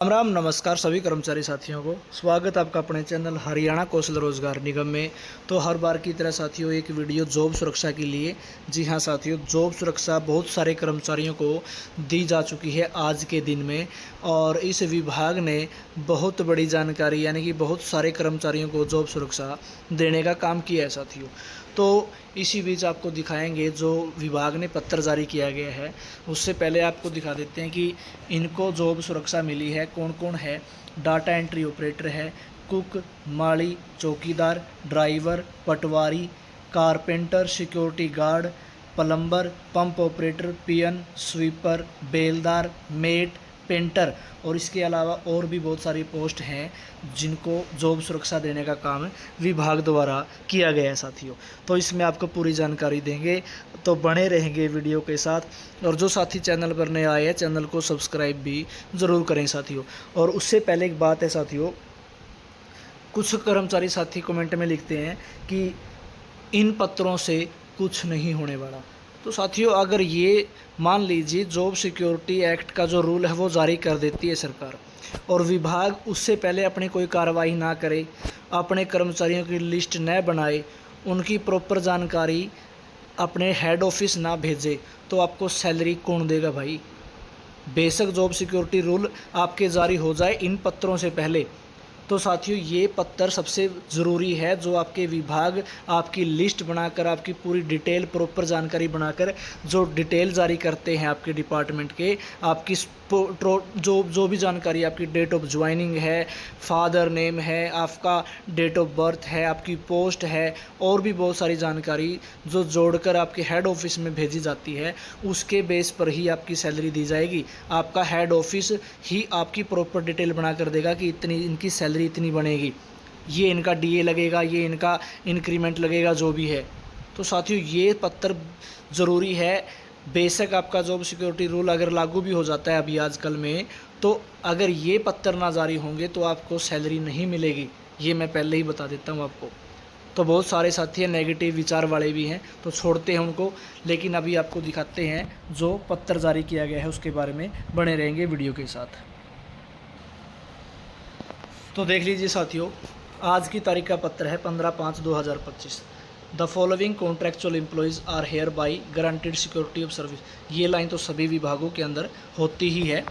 राम राम नमस्कार सभी कर्मचारी साथियों को स्वागत आपका अपने चैनल हरियाणा कौशल रोजगार निगम में। तो हर बार की तरह साथियों एक वीडियो जॉब सुरक्षा के लिए। जी हां साथियों, जॉब सुरक्षा बहुत सारे कर्मचारियों को दी जा चुकी है आज के दिन में, और इस विभाग ने बहुत बड़ी जानकारी यानी कि बहुत सारे कर्मचारियों को जॉब सुरक्षा देने का काम किया है साथियों। तो इसी बीच आपको दिखाएंगे जो विभाग ने पत्र जारी किया गया है। उससे पहले आपको दिखा देते हैं कि इनको जॉब सुरक्षा मिली है कौन कौन है। डाटा एंट्री ऑपरेटर है, कुक, माली, चौकीदार, ड्राइवर, पटवारी, carpenter, security guard, plumber, pump operator, peon, sweeper, बेलदार, मेट, पेंटर, और इसके अलावा और भी बहुत सारी पोस्ट हैं जिनको जॉब सुरक्षा देने का काम विभाग द्वारा किया गया है साथियों। तो इसमें आपको पूरी जानकारी देंगे, तो बने रहेंगे वीडियो के साथ। और जो साथी चैनल पर नए आए हैं चैनल को सब्सक्राइब भी ज़रूर करें साथियों। और उससे पहले एक बात है साथियों, कुछ कर्मचारी साथी कमेंट में लिखते हैं कि इन पत्रों से कुछ नहीं होने वाला। तो साथियों अगर ये मान लीजिए जॉब सिक्योरिटी एक्ट का जो रूल है वो जारी कर देती है सरकार, और विभाग उससे पहले अपनी कोई कार्रवाई ना करे, अपने कर्मचारियों की लिस्ट न बनाए, उनकी प्रॉपर जानकारी अपने हेड ऑफिस ना भेजे, तो आपको सैलरी कौन देगा भाई। बेशक जॉब सिक्योरिटी रूल आपके जारी हो जाए इन पत्रों से पहले, तो साथियों ये पत्र सबसे ज़रूरी है जो आपके विभाग आपकी लिस्ट बनाकर, आपकी पूरी डिटेल प्रॉपर जानकारी बनाकर जो डिटेल जारी करते हैं आपके डिपार्टमेंट के, आपकी जो भी जानकारी, आपकी डेट ऑफ ज्वाइनिंग है, फादर नेम है, आपका डेट ऑफ बर्थ है, आपकी पोस्ट है, और भी बहुत सारी जानकारी जो जोड़कर आपके हेड ऑफिस में भेजी जाती है, उसके बेस पर ही आपकी सैलरी दी जाएगी। आपका हेड ऑफिस ही आपकी प्रॉपर डिटेल बना कर देगा कि इतनी इनकी सैलरी इतनी बनेगी, ये इनका डीए लगेगा, ये इनका इंक्रीमेंट लगेगा, जो भी है। तो साथियों ये पत्र ज़रूरी है। बेशक आपका जॉब सिक्योरिटी रूल अगर लागू भी हो जाता है अभी आजकल में, तो अगर ये पत्र ना जारी होंगे तो आपको सैलरी नहीं मिलेगी, ये मैं पहले ही बता देता हूँ आपको। तो बहुत सारे साथी हैं नेगेटिव विचार वाले भी हैं, तो छोड़ते हैं उनको, लेकिन अभी आपको दिखाते हैं जो पत्र जारी किया गया है उसके बारे में। बने रहेंगे वीडियो के साथ। तो देख लीजिए साथियों, आज की तारीख का पत्र है 15/5/2025। The following contractual employees are hereby guaranteed security of service. ये लाइन तो सभी विभागों के अंदर होती ही है,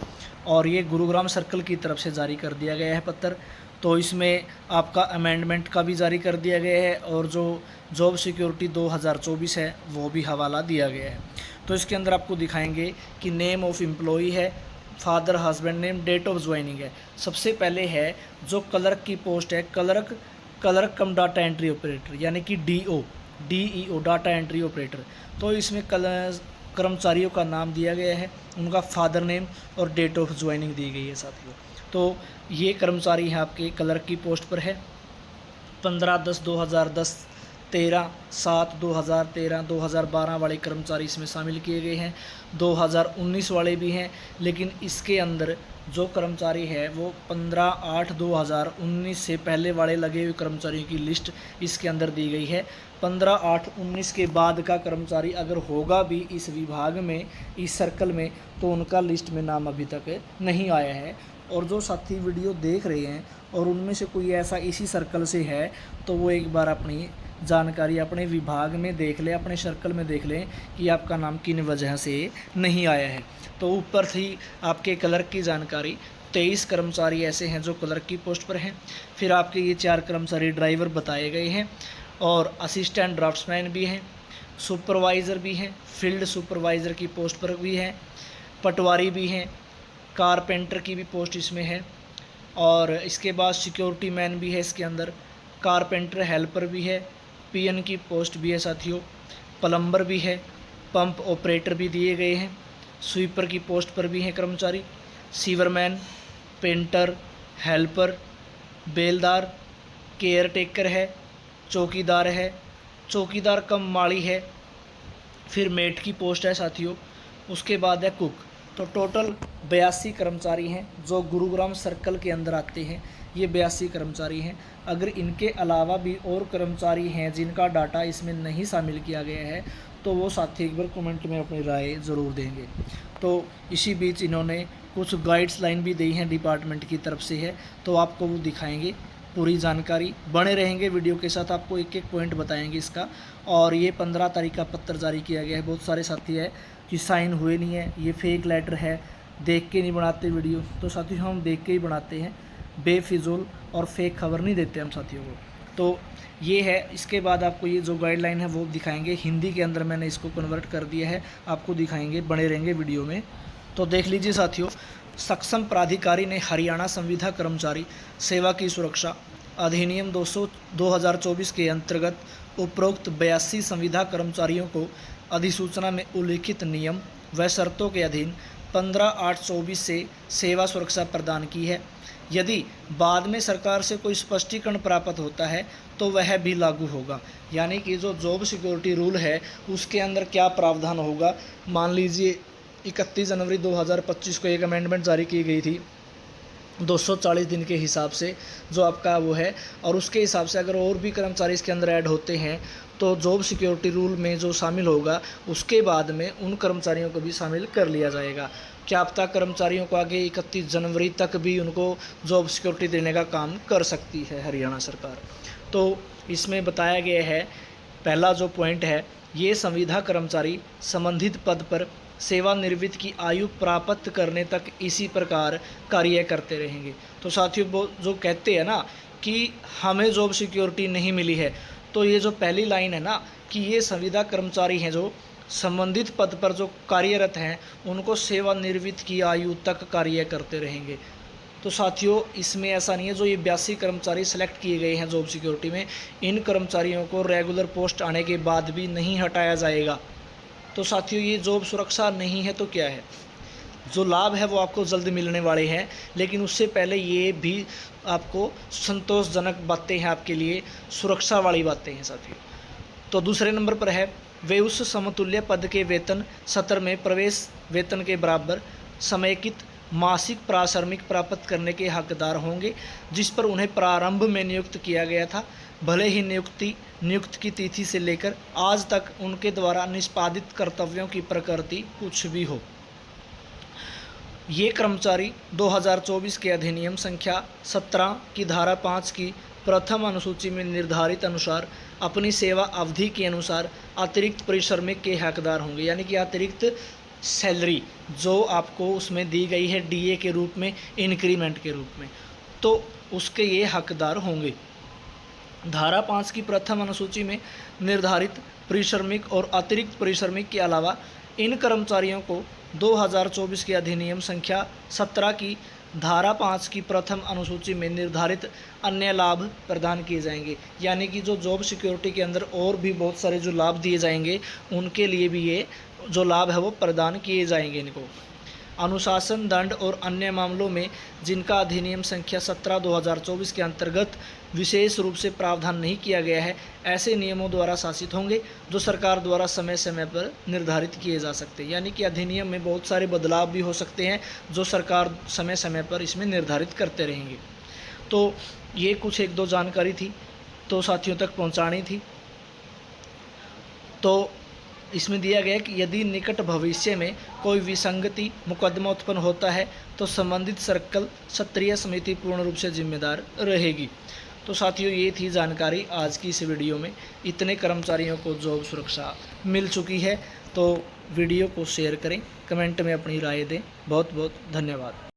और ये गुरुग्राम सर्कल की तरफ से जारी कर दिया गया है पत्र। तो इसमें आपका अमेंडमेंट का भी जारी कर दिया गया है, और जो जॉब सिक्योरिटी 2024 है वो भी हवाला दिया गया है। तो इसके अंदर आपको दिखाएंगे कि नेम ऑफ एम्प्लॉई है, father husband name, date of joining है। सबसे पहले है जो क्लर्क की पोस्ट है, clerk cum data entry operator, यानी कि DEO डाटा एंट्री ऑपरेटर। तो इसमें कर्मचारियों का नाम दिया गया है, उनका फादर नेम और डेट ऑफ ज्वाइनिंग दी गई है साथियों। तो ये कर्मचारी हैं आपके क्लर्क की पोस्ट पर है। 15/10/2010, 13/7/2013, 2012 वाले कर्मचारी इसमें शामिल किए गए हैं, 2019 वाले भी हैं। लेकिन इसके अंदर जो कर्मचारी है वो 15/8/2019 से पहले वाले लगे हुए कर्मचारियों की लिस्ट इसके अंदर दी गई है। 15/8/19 के बाद का कर्मचारी अगर होगा भी इस विभाग में, इस सर्कल में, तो उनका लिस्ट में नाम अभी तक नहीं आया है। और जो साथी वीडियो देख रहे हैं और उनमें से कोई ऐसा इसी सर्कल से है, तो वो एक बार अपनी जानकारी अपने विभाग में देख लें, अपने सर्कल में देख लें कि आपका नाम किन वजह से नहीं आया है। तो ऊपर थी आपके क्लर्क की जानकारी, 23 कर्मचारी ऐसे हैं जो क्लर्क की पोस्ट पर हैं। फिर आपके ये 4 कर्मचारी ड्राइवर बताए गए हैं, और असिस्टेंट ड्राफ्ट्समैन भी हैं, सुपरवाइज़र भी हैं, फील्ड सुपरवाइज़र की पोस्ट पर भी हैं, पटवारी भी हैं, कारपेंटर की भी पोस्ट इसमें है, और इसके बाद सिक्योरिटी मैन भी है इसके अंदर, कारपेंटर हेल्पर भी है, पियन की पोस्ट भी है साथियों, प्लम्बर भी है, पंप ऑपरेटर भी दिए गए हैं, स्वीपर की पोस्ट पर भी हैं कर्मचारी, सीवरमैन, पेंटर, हेल्पर, बेलदार, केयर टेकर है, चौकीदार है, चौकीदार कम माली है, फिर मेट की पोस्ट है साथियों। उसके बाद है कुक। तो टोटल 82 कर्मचारी हैं जो गुरुग्राम सर्कल के अंदर आते हैं, ये 82 कर्मचारी हैं। अगर इनके अलावा भी और कर्मचारी हैं जिनका डाटा इसमें नहीं शामिल किया गया है, तो वो साथी एक बार कमेंट में अपनी राय ज़रूर देंगे। तो इसी बीच इन्होंने कुछ गाइड्स लाइन भी दी हैं डिपार्टमेंट की तरफ से है, तो आपको वो दिखाएंगे पूरी जानकारी। बने रहेंगे वीडियो के साथ, आपको एक एक पॉइंट बताएंगे इसका। और ये 15 तारीख का पत्र जारी किया गया है। बहुत सारे साथी है कि साइन हुए नहीं है, ये फेक लेटर है, देख के नहीं बनाते वीडियो। तो साथियों हम देख के ही बनाते हैं, बेफिजूल और फेक खबर नहीं देते हम साथियों को। तो ये है। इसके बाद आपको ये जो गाइडलाइन है वो दिखाएंगे, हिंदी के अंदर मैंने इसको कन्वर्ट कर दिया है, आपको दिखाएंगे, बने रहेंगे वीडियो में। तो देख लीजिए साथियों, सक्षम प्राधिकारी ने हरियाणा संविदा कर्मचारी सेवा की सुरक्षा अधिनियम 2024 के अंतर्गत उपरोक्त 82 संविदा कर्मचारियों को अधिसूचना में उल्लिखित नियम व शर्तों के अधीन 15/8/24 से सेवा सुरक्षा प्रदान की है। यदि बाद में सरकार से कोई स्पष्टीकरण प्राप्त होता है तो वह भी लागू होगा। यानी कि जो जॉब सिक्योरिटी रूल है उसके अंदर क्या प्रावधान होगा। मान लीजिए 31 जनवरी 2025 को एक अमेंडमेंट जारी की गई थी 240 दिन के हिसाब से जो आपका वो है, और उसके हिसाब से अगर और भी कर्मचारी इसके अंदर ऐड होते हैं तो जॉब सिक्योरिटी रूल में जो शामिल होगा उसके बाद में उन कर्मचारियों को भी शामिल कर लिया जाएगा। क्या पता कर्मचारियों को आगे 31 जनवरी तक भी उनको जॉब सिक्योरिटी देने का काम कर सकती है हरियाणा सरकार। तो इसमें बताया गया है, पहला जो पॉइंट है, ये संविदा कर्मचारी संबंधित पद पर सेवानिवृत्ति की आयु प्राप्त करने तक इसी प्रकार कार्य करते रहेंगे। तो साथियों वो जो कहते हैं ना कि हमें जॉब सिक्योरिटी नहीं मिली है, तो ये जो पहली लाइन है ना कि ये संविदा कर्मचारी हैं जो संबंधित पद पर जो कार्यरत हैं उनको सेवानिवृत्ति की आयु तक कार्य करते रहेंगे। तो साथियों इसमें ऐसा नहीं है, जो ये 82 कर्मचारी सेलेक्ट किए गए हैं जॉब सिक्योरिटी में, इन कर्मचारियों को रेगुलर पोस्ट आने के बाद भी नहीं हटाया जाएगा। तो साथियों ये जॉब सुरक्षा नहीं है तो क्या है, जो लाभ है वो आपको जल्द मिलने वाले हैं, लेकिन उससे पहले ये भी आपको संतोषजनक बातें हैं आपके लिए, सुरक्षा वाली बातें हैं साथियों। तो दूसरे नंबर पर है, वे उस समतुल्य पद के वेतन सत्र में प्रवेश वेतन के बराबर समेकित मासिक प्राश्रमिक प्राप्त करने के हकदार होंगे जिस पर उन्हें प्रारंभ में नियुक्त किया गया था, भले ही नियुक्त की तिथि से लेकर आज तक उनके द्वारा निष्पादित कर्तव्यों की प्रकृति कुछ भी हो। ये कर्मचारी 2024 के अधिनियम संख्या 17 की धारा 5 की प्रथम अनुसूची में निर्धारित अनुसार अपनी सेवा अवधि के अनुसार अतिरिक्त परिश्रमिक के हकदार होंगे। यानी कि अतिरिक्त सैलरी जो आपको उसमें दी गई है डीए के रूप में, इंक्रीमेंट के रूप में, तो उसके ये हकदार होंगे। धारा 5 की प्रथम अनुसूची में निर्धारित परिश्रमिक और अतिरिक्त परिश्रमिक के अलावा इन कर्मचारियों को 2024 के अधिनियम संख्या 17 की धारा 5 की प्रथम अनुसूची में निर्धारित अन्य लाभ प्रदान किए जाएंगे। यानी कि जो जॉब सिक्योरिटी के अंदर और भी बहुत सारे जो लाभ दिए जाएंगे उनके लिए भी ये जो लाभ है वो प्रदान किए जाएंगे इनको। अनुशासन, दंड और अन्य मामलों में जिनका अधिनियम संख्या 17/2024 के अंतर्गत विशेष रूप से प्रावधान नहीं किया गया है, ऐसे नियमों द्वारा शासित होंगे जो सरकार द्वारा समय समय पर निर्धारित किए जा सकते हैं। यानी कि अधिनियम में बहुत सारे बदलाव भी हो सकते हैं जो सरकार समय समय पर इसमें निर्धारित करते रहेंगे। तो ये कुछ एक दो जानकारी थी तो साथियों तक पहुंचानी थी। तो इसमें दिया गया कि यदि निकट भविष्य में कोई विसंगति मुकदमा उत्पन्न होता है तो संबंधित सर्कल क्षेत्रीय समिति पूर्ण रूप से जिम्मेदार रहेगी। तो साथियों ये थी जानकारी आज की इस वीडियो में। इतने कर्मचारियों को जॉब सुरक्षा मिल चुकी है, तो वीडियो को शेयर करें, कमेंट में अपनी राय दें। बहुत बहुत धन्यवाद।